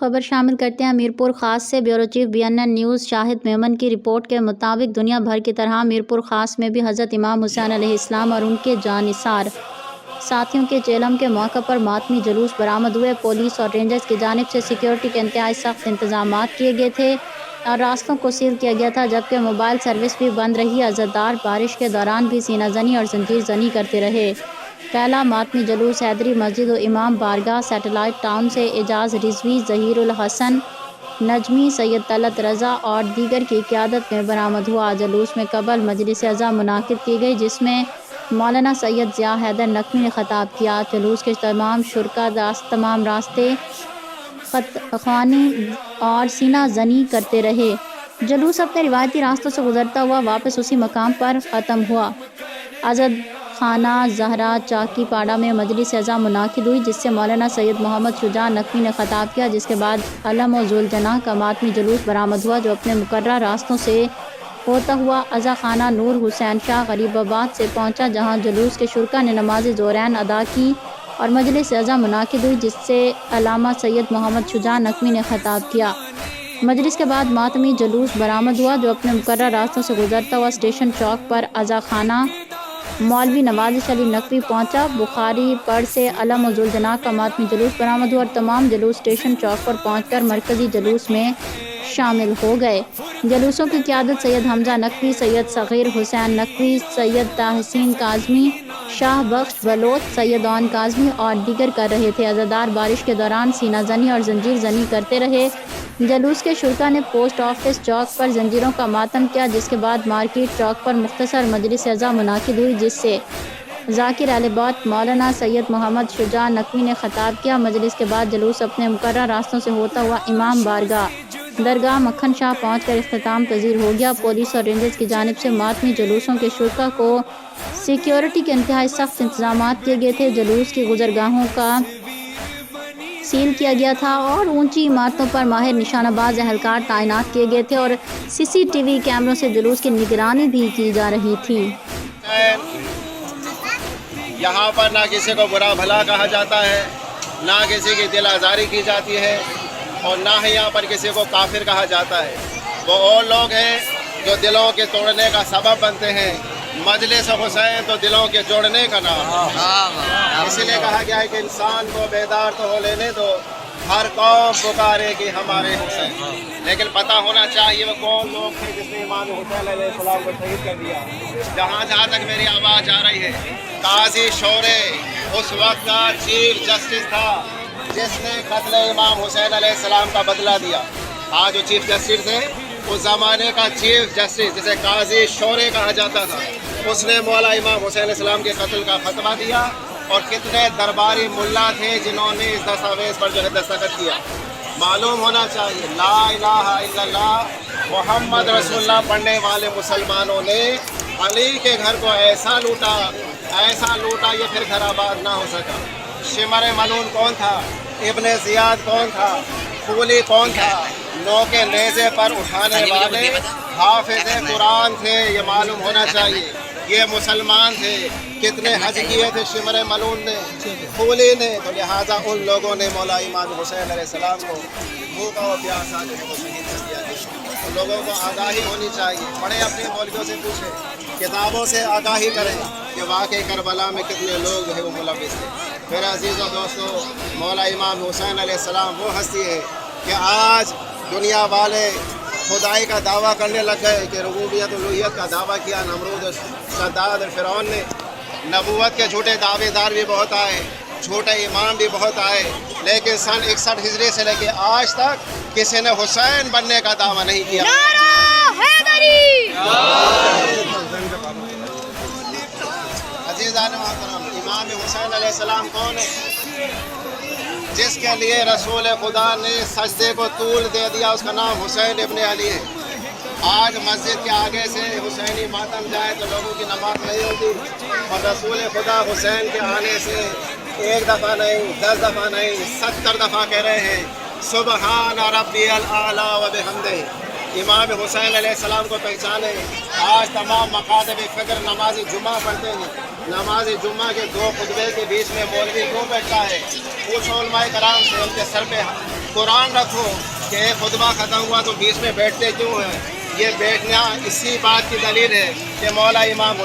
خبر شامل کرتے ہیں میرپور خاص سے۔ بیورو چیف BNN نیوز شاہد میمن کی رپورٹ کے مطابق دنیا بھر کی طرح میرپور خاص میں بھی حضرت امام حسین علیہ السلام اور ان کے جانثار ساتھیوں کے چہلم کے موقع پر ماتمی جلوس برآمد ہوئے۔ پولیس اور رینجرز کی جانب سے سیکیورٹی کے انتہائی سخت انتظامات کیے گئے تھے اور راستوں کو سیل کیا گیا تھا، جبکہ موبائل سروس بھی بند رہی۔ عزادار بارش کے دوران بھی سینہ زنی اور زنجیر زنی کرتے رہے۔ پہلا ماتمی جلوس حیدری مسجد و امام بارگاہ سیٹلائٹ ٹاؤن سے اعجاز رضوی، ظہیر الحسن نجمی، سید طلعت رضا اور دیگر کی قیادت میں برآمد ہوا۔ جلوس میں قبل مجلس عزا منعقد کی گئی، جس میں مولانا سید ضیاء حیدر نقوی نے خطاب کیا۔ جلوس کے تمام شرکا تمام راستے خوانی اور سینہ زنی کرتے رہے۔ جلوس اپنے روایتی راستوں سے گزرتا ہوا واپس اسی مقام پر ختم ہوا۔ عزد خانہ زہرا چاکی پاڑا میں مجلس عزا منعقد ہوئی، جس سے مولانا سید محمد شجاع نقوی نے خطاب کیا، جس کے بعد علم و ذوالجناح کا ماتمی جلوس برآمد ہوا، جو اپنے مقررہ راستوں سے ہوتا ہوا عزا خانہ نور حسین شاہ غریب آباد سے پہنچا، جہاں جلوس کے شرکا نے نماز ظہرین ادا کی اور مجلس عزا منعقد ہوئی، جس سے علامہ سید محمد شجاع نقوی نے خطاب کیا۔ مجلس کے بعد ماتمی جلوس برآمد ہوا، جو اپنے مقررہ راستوں سے گزرتا ہوا اسٹیشن چوک پر عزا خانہ مولوی نوازش علی نقوی پہنچا۔ بخاری پڑ سے علم و ذوالجناح کا ماتمی جلوس برآمد ہوا اور تمام جلوس اسٹیشن چوک پر پہنچ کر مرکزی جلوس میں شامل ہو گئے۔ جلوسوں کی قیادت سید حمزہ نقوی، سید صغیر حسین نقوی، سید تحسین کاظمی، شاہ بخش بلوچ، سید عون کاظمی اور دیگر کر رہے تھے۔ عزادار بارش کے دوران سینہ زنی اور زنجیر زنی کرتے رہے۔ جلوس کے شرکا نے پوسٹ آفس چوک پر زنجیروں کا ماتم کیا، جس کے بعد مارکیٹ چوک پر مختصر مجلس عزا منعقد ہوئی، جس سے ذاکر اہل بیت مولانا سید محمد شجاع نقوی نے خطاب کیا۔ مجلس کے بعد جلوس اپنے مقررہ راستوں سے ہوتا ہوا امام بارگاہ درگاہ مکھن شاہ پہنچ کر اختتام پذیر ہو گیا۔ پولیس اور رینجرز کی جانب سے ماتمی جلوسوں کے شرکا کو سیکیورٹی کے انتہائی سخت انتظامات کیے گئے تھے۔ جلوس کی گزرگاہوں کا سیل کیا گیا تھا اور اونچی عمارتوں پر ماہر نشانہ باز اہلکار تعینات کیے گئے تھے اور CCTV کیمروں سے جلوس کی نگرانی بھی کی جا رہی تھی۔ یہاں پر نہ کسی کو برا بھلا کہا جاتا ہے، نہ کسی کی دل آزاری کی جاتی ہے اور نہ ہی یہاں پر کسی کو کافر کہا جاتا ہے۔ وہ لوگ ہیں جو دلوں کے توڑنے کا سبب بنتے ہیں۔ مجلس حسین تو دلوں کے جوڑنے کا نام ہے۔ اسی لیے کہا گیا ہے کہ انسان کو بیدار تو ہو لینے دو، ہر قوم پکارے کہ ہمارے حسین۔ لیکن پتہ ہونا چاہیے وہ کون لوگ تھے جس نے امام حسین علیہ السلام کو شہید کر دیا۔ جہاں تک میری آواز آ رہی ہے، قاضی شورے اس وقت کا چیف جسٹس تھا جس نے قتل امام حسین علیہ السلام کا بدلہ دیا۔ آج جو چیف جسٹس ہے، اس زمانے کا چیف جسٹس جسے قاضی شورے کہا جاتا تھا، اس نے مولا امام حسین علیہ السلام کے قتل کا فتویٰ دیا۔ اور کتنے درباری ملا تھے جنہوں نے اس دستاویز پر جو ہے دستخط کیا۔ معلوم ہونا چاہیے لا الہ الا اللہ محمد رسول اللہ پڑھنے والے مسلمانوں نے علی کے گھر کو ایسا لوٹا یہ پھر گھر آباد نہ ہو سکا۔ شمر ملون کون تھا؟ ابن زیاد کون تھا؟ خولی کون تھا؟ نو کے نیزے پر اٹھانے والے حافظ قرآن تھے، یہ معلوم ہونا چاہیے۔ یہ مسلمان تھے، کتنے حج کیے تھے شمر ملون نے، خولی نے، تو لہٰذا ان لوگوں نے مولا امام حسین علیہ السلام کو بھوکا و پیاسا جو ہے وہ شہید کر دیا۔ لوگوں کو آگاہی ہونی چاہیے، پڑھیں اپنے مولویوں سے پوچھیں، کتابوں سے آگاہی کریں کہ واقعی کربلا میں کتنے لوگ جو ہے وہ ملوث تھے۔ میرے عزیزوں دوستو، مولا امام حسین علیہ السلام وہ ہستی ہے کہ آج دنیا والے خدائی کا دعویٰ کرنے لگ گئے کہ ربوبیت الوہیت کا دعویٰ کیا۔ نمرود اور شداد اور فرعون نے نبوت کے جھوٹے دعوے دار بھی بہت آئے، جھوٹے امام بھی بہت آئے، لیکن سن 61 ہجری سے لے کے آج تک کسی نے حسین بننے کا دعویٰ نہیں کیا۔ عزیزان محترم، امام حسین علیہ السلام کون ہے؟ جس کے لیے رسول خدا نے سجدے کو طول دے دیا، اس کا نام حسین ابن علی ہے۔ آج مسجد کے آگے سے حسینی ماتم جائے تو لوگوں کی نماز نہیں ہوتی، اور رسول خدا حسین کے آنے سے ایک دفعہ نہیں، 10 دفعہ نہیں، 70 دفعہ کہہ رہے ہیں سبحان ربی الاعلیٰ و بحمدہ۔ امام حسین علیہ السلام کو پہچانے۔ آج تمام مکاتب فکر نماز جمعہ پڑھتے ہیں، نماز جمعہ کے 2 خطبے کے بیچ میں مولوی کیوں بیٹھتا ہے؟ پوچھو علماء کرام سے، ان کے سر پہ قرآن رکھو کہ خطبہ ختم ہوا تو بیچ میں بیٹھتے کیوں ہیں. یہ بیٹھنا اسی بات کی دلیل ہے کہ مولا امام